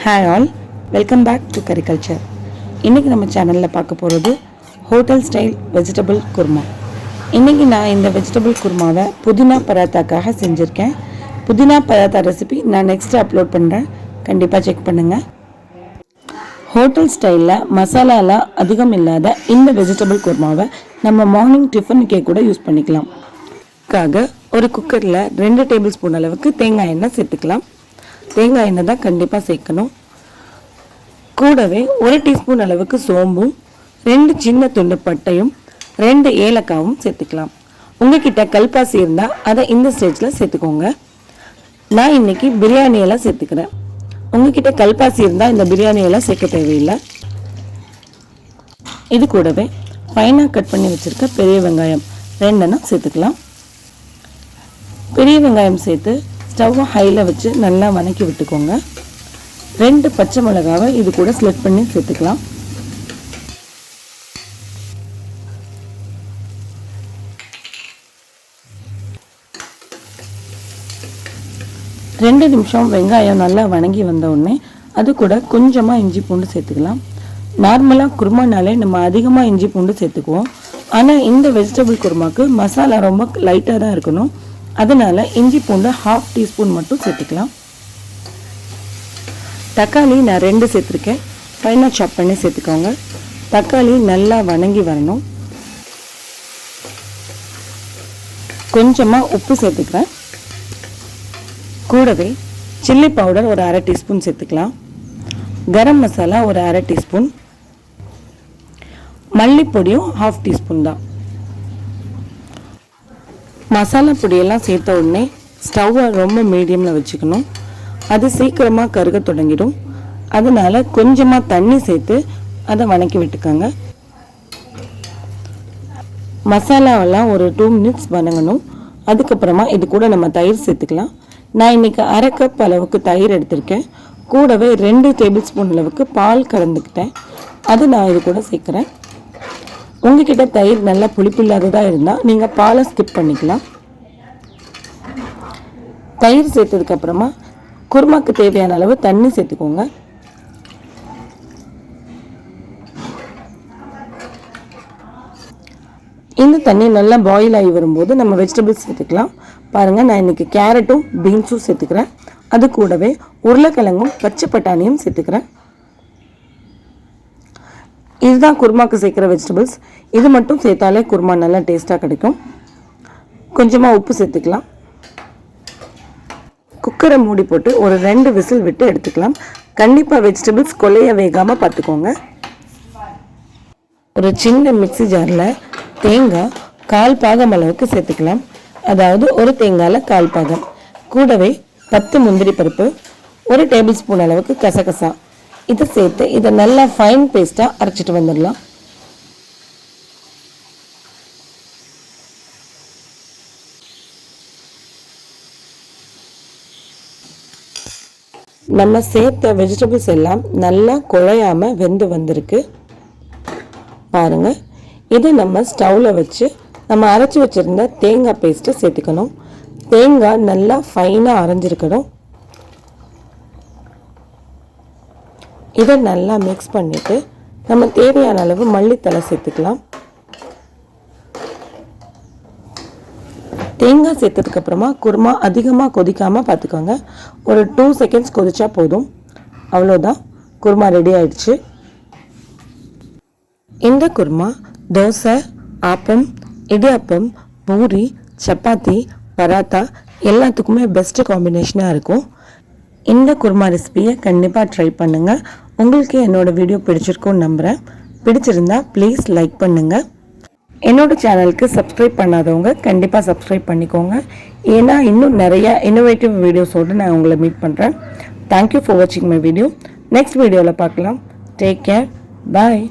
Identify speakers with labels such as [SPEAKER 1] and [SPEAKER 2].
[SPEAKER 1] Hi all, welcome back to Curry Culture. இன்னைக்கு நம்ம சேனல்ல பார்க்க போறது ஹோட்டல் ஸ்டைல் வெஜிடபிள் குருமா. இன்னைக்கு நான் இந்த வெஜிடபிள் குருமாவை புதினா பராத்தாக்காக செஞ்சிருக்கேன். புதினா பராத்தா ரெசிபி நான் நெக்ஸ்ட் அப்லோட் பண்றேன். கண்டிப்பா செக் பண்ணுங்க. ஹோட்டல் ஸ்டைல்ல மசாலாலாம் அதிகம் இல்லாத இந்த வெஜிடபிள் குருமாவை நம்ம மார்னிங் டிஃபனுக்கே கூட யூஸ் பண்ணிக்கலாம். ஒரு குக்கர்ல 2 டேபிள் ஸ்பூன் அளவுக்கு தேங்காய் எண்ணெய் சேர்த்துக்கலாம். தேங்காய் எண்ணெய் தான் கண்டிப்பாக சேர்க்கணும். கூடவே 1 டீஸ்பூன் அளவுக்கு சோம்பும் 2 சின்ன துண்டு பட்டையும் 2 ஏலக்காவும் சேர்த்துக்கலாம். உங்ககிட்ட கல்பாசி இருந்தால் அதை இந்த ஸ்டேஜில் சேர்த்துக்கோங்க. நான் இன்னைக்கு பிரியாணியெல்லாம் சேர்த்துக்கிறேன். உங்ககிட்ட கல்பாசி இருந்தால் இந்த பிரியாணியெல்லாம் சேர்க்க தேவையில்லை. இது கூடவே ஃபைனாக கட் பண்ணி வச்சுருக்க பெரிய வெங்காயம் 2 சேர்த்துக்கலாம். பெரிய வெங்காயம் சேர்த்து ஸ்டவ்வை ஹையில் வச்சு நல்லா வதக்கி விட்டுக்கோங்க. 2 பச்சை மிளகாவை இது கூட ஸ்லிட் பண்ணி சேர்த்துக்கலாம். ரெண்டு நிமிஷம் வெங்காயம் நல்லா வதங்கி வந்த உடனே அது கூட கொஞ்சமாக இஞ்சி பூண்டு சேர்த்துக்கலாம். நார்மலாக குருமானாலே நம்ம அதிகமாக இஞ்சி பூண்டு சேர்த்துக்குவோம். ஆனால் இந்த வெஜிடபிள் குருமாக்கு மசாலா ரொம்ப லைட்டாக தான் இருக்கணும். அதனால இஞ்சி பூண்டு 1/2 டீஸ்பூன் மட்டும் சேர்த்துக்கலாம். தக்காளி நான் 2 சேர்த்துருக்கேன். ஃபைனாக சாப் பண்ணி சேர்த்துக்கோங்க. தக்காளி நல்லா வதங்கி வரணும். கொஞ்சமாக உப்பு சேர்த்துக்கிறேன். கூடவே சில்லி பவுடர் ஒரு 1/2 டீஸ்பூன் சேர்த்துக்கலாம். கரம் மசாலா ஒரு 1/2 டீஸ்பூன், மல்லிப்பொடியும் 1/2 டீஸ்பூன் தான். மசாலா பொடியெல்லாம் சேர்த்த உடனே ஸ்டவ்வை ரொம்ப மீடியமில் வச்சுக்கணும். அது சீக்கிரமாக கருக தொடங்கிடும். அதனால் கொஞ்சமாக தண்ணி சேர்த்து அதை வதக்கி விட்டுக்கோங்க. மசாலாவெல்லாம் ஒரு 2 மினிட்ஸ் வதங்கணும். அதுக்கப்புறமா இது கூட நம்ம தயிர் சேர்த்துக்கலாம். நான் இன்றைக்கி 1/2 கப் அளவுக்கு தயிர் எடுத்திருக்கேன். கூடவே 2 டேபிள் ஸ்பூன் அளவுக்கு பால் கலந்துக்கிட்டேன். அது நான் இது கூட சேர்க்குறேன். உங்ககிட்ட தயிர் நல்லா புளிப்பு இல்லாததாக இருந்தால் நீங்கள் பாலை ஸ்கிப் பண்ணிக்கலாம். தயிர் சேர்த்ததுக்கப்புறமா குருமாக்கு தேவையான அளவு தண்ணி சேர்த்துக்கோங்க. இந்த தண்ணி நல்லா பாயில் ஆகி வரும்போது நம்ம வெஜிடபிள்ஸ் சேர்த்துக்கலாம். பாருங்கள், நான் இன்றைக்கி கேரட்டும் பீன்ஸும் சேர்த்துக்கிறேன். அது கூடவே உருளைக்கிழங்கும் பச்சை பட்டாணியும் சேர்த்துக்கிறேன். இதுதான் குருமாக்கு சேர்க்குற வெஜிடபிள்ஸ். இது மட்டும் சேர்த்தாலே குருமா நல்லா டேஸ்ட்டாக கிடைக்கும். கொஞ்சமாக உப்பு சேர்த்துக்கலாம். குக்கரை மூடி போட்டு ஒரு 2 விசில் விட்டு எடுத்துக்கலாம். கண்டிப்பாக வெஜிடபிள்ஸ் கொலைய வேகாமல் பார்த்துக்கோங்க. ஒரு சின்ன மிக்ஸி ஜாரில் தேங்காய் 1/4 பாகம் அளவுக்கு சேர்த்துக்கலாம். அதாவது ஒரு தேங்காயில் 1/4 பாகம். கூடவே 10 முந்திரி பருப்பு, 1 டேபிள் ஸ்பூன் அளவுக்கு கசகசா இதை சேர்த்து இதை நல்லா ஃபைன் பேஸ்ட்டாக அரைச்சிட்டு வந்துடலாம். நம்ம சேர்த்த வெஜிடபிள்ஸ் எல்லாம் நல்லா குழையாமல் வெந்து வந்திருக்கு. பாருங்கள், இதை நம்ம ஸ்டவ்வில் வச்சு நம்ம அரைச்சி வச்சுருந்த தேங்காய் பேஸ்ட்டை சேர்த்துக்கணும். தேங்காய் நல்லா ஃபைனாக அரைஞ்சிருக்கணும். இதை நல்லா மிக்ஸ் பண்ணிவிட்டு நம்ம தேவையான அளவு மல்லித்தலை சேர்த்துக்கலாம். தேங்காய் சேர்த்ததுக்கப்புறமா குருமா அதிகமாக கொதிக்காமல் பார்த்துக்கோங்க. ஒரு 2 செகண்ட்ஸ் கொதிச்சா போதும். அவ்வளோதான், குருமா ரெடி ஆயிடுச்சு. இந்த குருமா தோசை, ஆப்பம், இடியாப்பம், பூரி, சப்பாத்தி, பராத்தா எல்லாத்துக்குமே பெஸ்ட்டு காம்பினேஷனாக இருக்கும். இந்த குருமா ரெசிபியை கண்டிப்பாக ட்ரை பண்ணுங்கள். உங்களுக்கு என்னோடய வீடியோ பிடிச்சிருக்கும்னு நம்புகிறேன். பிடிச்சிருந்தா ப்ளீஸ் லைக் பண்ணுங்கள். என்னோட சேனலுக்கு சப்ஸ்கிரைப் பண்ணாதவங்க கண்டிப்பாக சப்ஸ்கிரைப் பண்ணிக்கோங்க. ஏன்னா இன்னும் நிறையா இன்னோவேட்டிவ் வீடியோஸோடு நான் உங்களை மீட் பண்ணுறேன். தேங்க்யூ ஃபார் வாட்சிங் மை வீடியோ. நெக்ஸ்ட் வீடியோவில் பார்க்கலாம். Take care. பாய்.